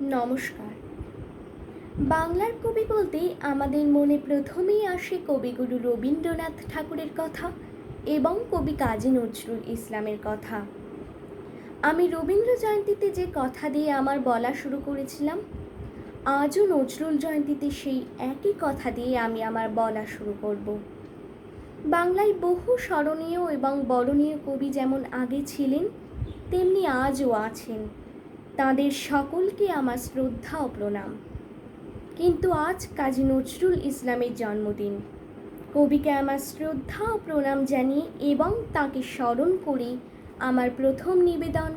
নমস্কার। বাংলার কবি বলতেই আমাদের মনে প্রথমেই আসে কবিগুরু রবীন্দ্রনাথ ঠাকুরের কথা এবং কবি কাজী নজরুল ইসলামের কথা। আমি রবীন্দ্র জয়ন্তীতে যে কথা দিয়ে আমার বলা শুরু করেছিলাম, আজও নজরুল জয়ন্তীতে সেই একই কথা দিয়ে আমি আমার বলা শুরু করব। বাংলায় বহু স্মরণীয় এবং বরণীয় কবি যেমন আগে ছিলেন, তেমনি আজও আছেন। তাঁদের সকলকে আমার শ্রদ্ধা ও প্রণাম। কিন্তু আজ কাজী নজরুল ইসলামের জন্মদিন। কবিকে আমার শ্রদ্ধা ও প্রণাম জানিয়ে এবং তাকে স্মরণ করে আমার প্রথম নিবেদন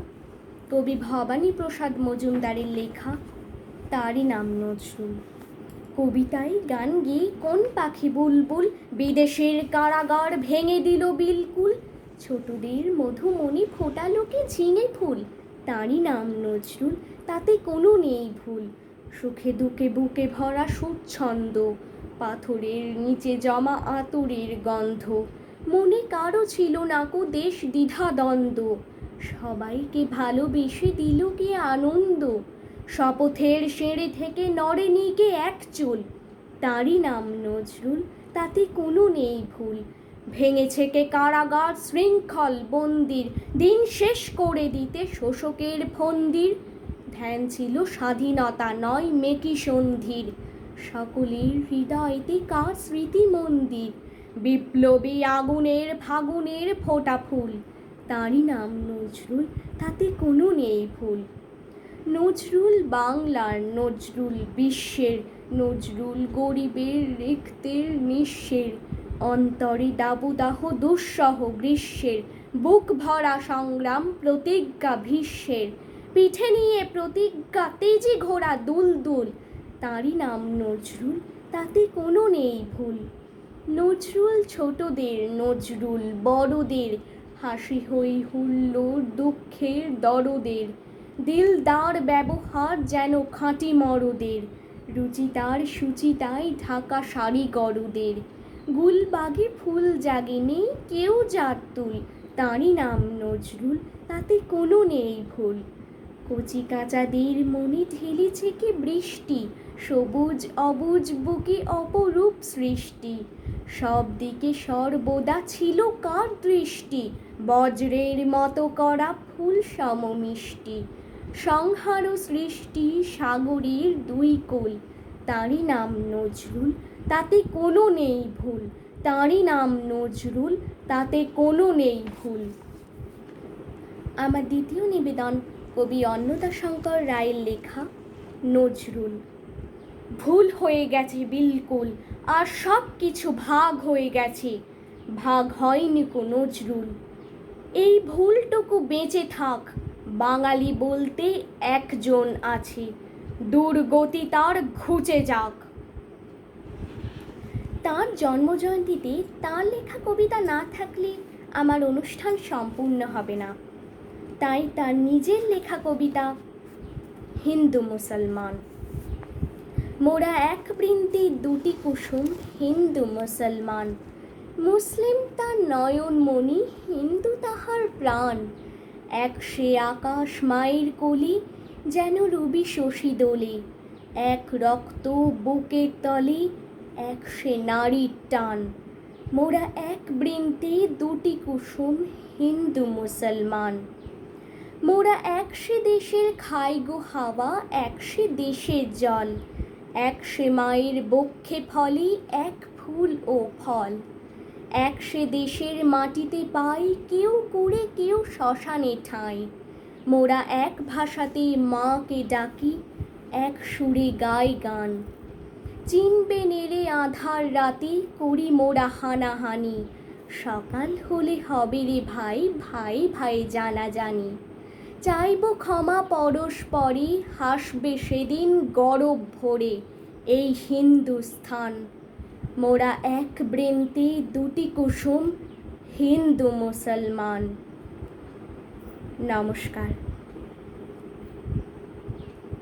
কবি ভবানী প্রসাদ মজুমদারের লেখা তারই নাম নজরুল। কবিতায় গান গেয়ে কোন পাখি বুলবুল বিদেশের কারাগার ভেঙে দিল বিলকুল, ছোটদের মধুমণি ফোটালোকে ঝিঙে ফুল, তারই নাম নজরুল, তাতে কোনো নেই ভুল। সুখে দুঃখে বুকে ভরা সুচ্ছন্দ, পাথরের নিচে জমা আতরের গন্ধ, মনে কারো ছিল না কো দেশ দ্বিধাদ্বন্দ্ব, সবাইকে ভালোবেসে দিল কে আনন্দ, শপথের সেঁড়ে থেকে নড়েনি কে এক চুল, তারই নাম নজরুল, তাতে কোনো নেই ভুল। ভেঙেছে কে কারাগার শৃঙ্খল বন্দির, দিন শেষ করে দিতে শোষকের ফন্দির, ধ্যান ছিল স্বাধীনতা নয় মেকি সন্ধির, সকলের হৃদয়তে কার স্মৃতি মন্দির, বিপ্লবী আগুনের ফাগুনের ফোটা ফুল, তারই নাম নজরুল, তাতে কোনো নেই ভুল। নজরুল বাংলার, নজরুল বিশ্বের, নজরুল গরিবের রিক্তের নিঃস্বের, অন্তরে দাবদাহ দুঃসহ গ্রীষ্মের, বুক ভরা সংগ্রাম প্রতিজ্ঞা ভীষ্মের, পিঠে নিয়ে প্রতিজ্ঞা তেজি ঘোড়া দুলদুল, তারই নাম নজরুল, তাতে কোনো নেই ভুল। নজরুল ছোটদের, নজরুল বড়দের, হাসি হই হুল্লোড় দুঃখের দরদের, দিলদার ব্যবহার যেন খাঁটি মরদের, রুচিতার সুচিতায় ঢাকা শাড়ি গরুদের, গুলবাগে ফুল জাগে নেই কেউ জাতুল, তারই নাম নজরুল, তাতে কোনো নেই ভুল। কচি কাঁচাদের মনে ঢেলেছে কি বৃষ্টি, সবুজ অবুজ বুকে অপরূপ সৃষ্টি, সব দিকে সর্বদা ছিল কার দৃষ্টি, বজ্রের মতো করা ফুল সম মিষ্টি, সংহার সৃষ্টি সাগরের দুই কুল, তারই নাম নজরুল, তাতে কোনো নেই ভুল, তারই নাম নজরুল, তাতে কোনো নেই ভুল। আমার দ্বিতীয় নিবেদন কবি অন্নদাশঙ্কর রায়ের লেখা নজরুল। ভুল হয়ে গেছে বিলকুল, আর সব কিছু ভাগ হয়ে গেছে, ভাগ হয়নি কো নজরুল, এই ভুলটুকু বেঁচে থাক, বাঙালি বলতে একজন আছে, দুর্গতি তার ঘুচে যাক। তাঁর জন্মজয়ন্তীতে তাঁর লেখা কবিতা না থাকলে আমার অনুষ্ঠান সম্পূর্ণ হবে না, তাই তার নিজের লেখা কবিতা হিন্দু মুসলমান। মোরা এক বৃন্তে দুটি কুসুম, হিন্দু মুসলমান, মুসলিম তার নয়নমণি, হিন্দু তাহার প্রাণ, এক সে আকাশ মায়ের কলি, যেন রবি শশী দোলে, এক রক্ত বুকের তলে, এক সে নারীর টান। মোরা এক বৃন্তে দুটি কুসুম, হিন্দু মুসলমান, মোরা এক সে দেশের খাই গো হাওয়া, এক সে দেশের জল, এক সে মায়ের বক্ষে ফলে এক ফুল ও ফল, এক সে দেশের মাটিতে পাই কেউ করে কেউ শ্মশানে ঠাঁই, মোরা এক ভাষাতে মাকে ডাকি, এক সুরে গাই গান, চিনবে নেড়ে আধার রাতে করি মোরা হানাহানি, সকাল হলে হবে রে ভাই, ভাই ভাই জানাজানি, চাইব ক্ষমা পরস্পরে, হাসবে সেদিন গরব ভরে এই হিন্দুস্থান, মোরা এক বৃন্তে দুটি কুসুম, হিন্দু মুসলমান। নমস্কার।